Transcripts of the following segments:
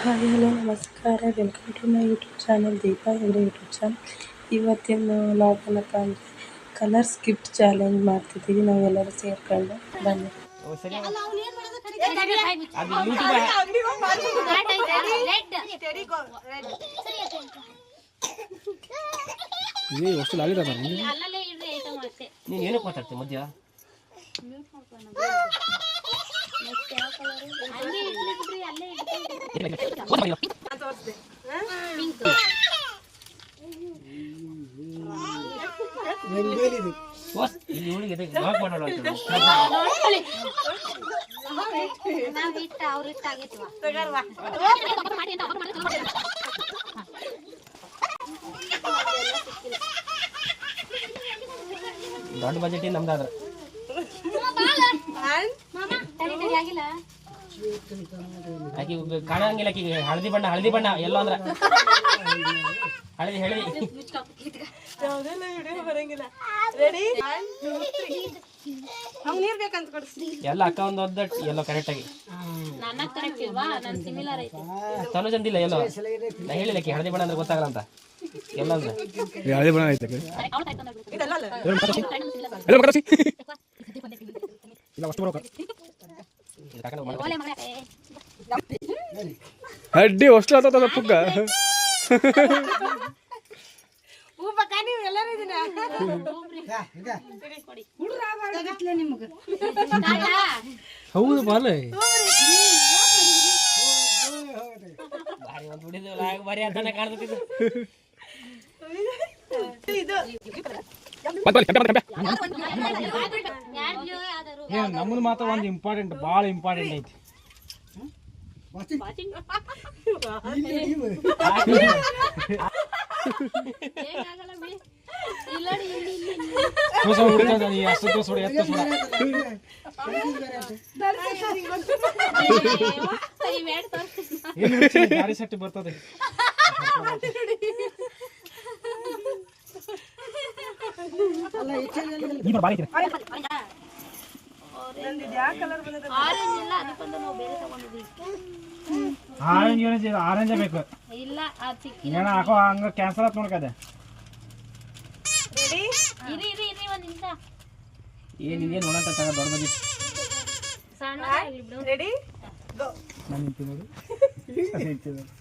Hi hello ನಮಸ್ಕಾರ welcome to my YouTube channel Deepa Hegde YouTube channel. ಇವತ್ತಿನ log ಏನಪ್ಪ ಅಂದರೆ ಕಲರ್ಸ್ ಗಿಫ್ಟ್ ಚಾಲೆಂಜ್ ಮಾಡ್ತಿದ್ದೀವಿ ನಾವೆಲ್ಲರೂ ಸೇರ್ಕೊಂಡು ಬನ್ನಿ. ನೀನು ಮಾತಾಡ್ತೀನಿ ಮಧ್ಯ ದೊಡ್ಡ ಬಜೆಟ್ ನಮ್ದಾದ್ರ ಆಕಿ ಕಾಣಂಗಿಲ್ಲ. ಆಕಿ ಹಳದಿ ಬಣ್ಣ ಎಲ್ಲೋ ಅಂದ್ರ ಹಳದಿ ಎಲ್ಲ ಅಕ್ಕ ಒಂದು ಒದ್ದಟ್ ಎಲ್ಲೋ ಕರೆಕ್ಟ್ ಆಗಿ ತನುಜ್ ಅಂದಿಲ್ಲ ಎಲ್ಲೋ ನಾ ಹೇಳಿಲ್ಲ ಆಕಿ ಹಳದಿ ಬಣ್ಣ ಅಂದ್ರೆ ಗೊತ್ತಾಗಲ್ಲ ಅಂತ ಎಲ್ಲ ಅಂದ್ರೆ ಹಳದಿ ಬಣ್ಣ ಐತೆ ಅಡ್ಡಿ ಅಷ್ಟು ಆತ ಪುಗ್ಗ ಹೌದು ಬಾಲ ಭಾರಿ ಅಂತಾನೆ ಕಾಣ್ತಿದ್ದು. ನಮ್ಮದು ಮಾತ್ರ ಒಂದು ಇಂಪಾರ್ಟೆಂಟ್ ಭಾಳ ಇಂಪಾರ್ಟೆಂಟ್ ಐತಿ. ಗಾಡಿ ಸೆಟ್ ಬರ್ತದೆ. ಆರೆಂಜ್ ಬೇಕು ಏನ ಹಾಕೋ ಹಂಗ ಕ್ಯಾನ್ಸಲ್ ಆತ್ ನೋಡ್ಕದೆ. ಏನಿದೆ ನೋಡಂತ ದೊಡ್ಡ ಬಜೆಟ್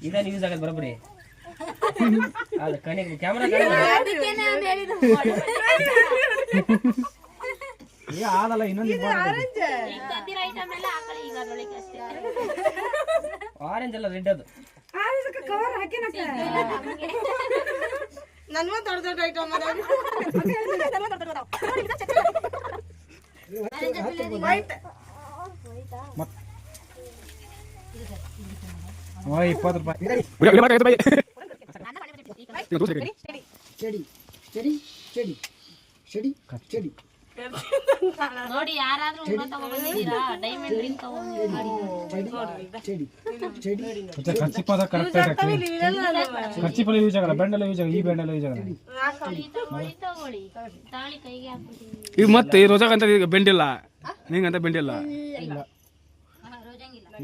ಇದ ನ್ಯೂಸ್ ಆಗದ್ ಬರೋಬ್ಬರಿ ಅದು ಕಣೆ ಕ್ಯಾಮ್ರಾ ಆದಲ್ಲ ಇನ್ನೊಂದು ಆರೆಂಜ್ ಅಲ್ಲ ರೆಡ್ ಅದು ನನ್ನ ದೊಡ್ಡ ದೊಡ್ಡ ಐಟಮ್ ನೋಡಿ ಯಾರಾದ್ರೂ ತಗೊಂಡಿದ್ದೀರಾ ಡೈಮಂಡ್ ರಿಂಗ್ ಖರ್ಚಿಪಲ್ಲಿ ಯೂಸ್ ಆಗಲ್ಲ, ಬೆಂಡೆಲ್ಲ ಯೂಸ್ ಆಗಲ್ಲ, ಈ ಬೆಂಡೆಲ್ಲ ಯೂಸ್ ಆಗಲ್ಲ. ತಾಳಿ ಕೈಗೆ ಹಾಕ್ಬಿಡಿ. ಈಗ ಮತ್ತೆ ಈ ರೋಜಾಗಂತ ಬೆಂಡಿಲ್ಲ, ನಿಂಗಂತ ಬೆಂಡಿಲ್ಲ.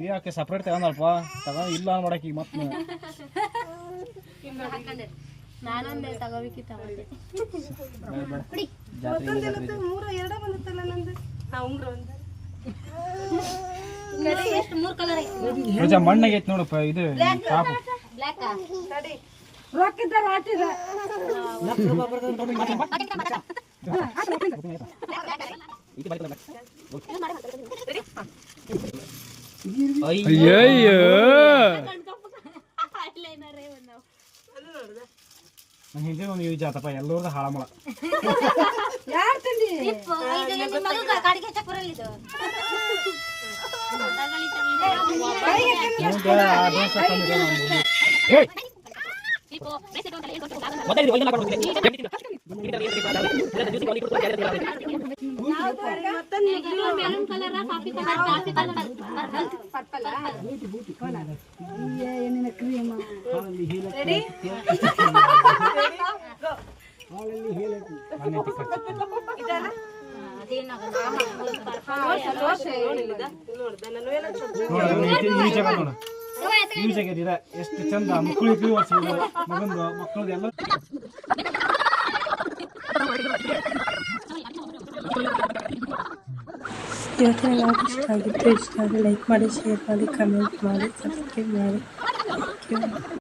ಯಾಕೆ ಸಪ್ರೇಟ್ ತಗೊಂಡಲ್ಪ ತಗೊಂಡ್ ಇಲ್ಲ ಮಾಡಕ್ ಈಗ ಮತ್ತೆ ನಾನೊಂದೇ ತಗೋಬೇಕಿತ್ತು. ಮೂರ್ ಕಲರ್ ರೋಜಾ ಮಣ್ಣಾಗೈತಿ ನೋಡಪ್ಪ ಇದು ಕಾಪು. ಅಯ್ಯಯ್ಯೋ ನನ್ನ ಹಿಂದೆ ಒಂದು ಯೂಸ್ ಆತಪ್ಪ ಎಲ್ಲರದು ಹಾಳ ಮಾಡ. ಯೂಸ್ ಆಗ್ಯದ ಎಷ್ಟು ಚಂದ ಮಕ್ಕಳಿಗೆ ವರ್ಷಗಳು ಮಗಂದು ಮಕ್ಕಳದ್ದು ಎಲ್ಲ ಇವತ್ತಿನ ಲಾಗ್ ಇಷ್ಟ ಆಗಿತ್ತು. ಇಷ್ಟ ಆದರೆ ಲೈಕ್ ಮಾಡಿ, ಶೇರ್ ಮಾಡಿ, ಕಮೆಂಟ್ ಮಾಡಿ, ಸಬ್ಸ್ಕ್ರೈಬ್ ಮಾಡಿ. Thank you.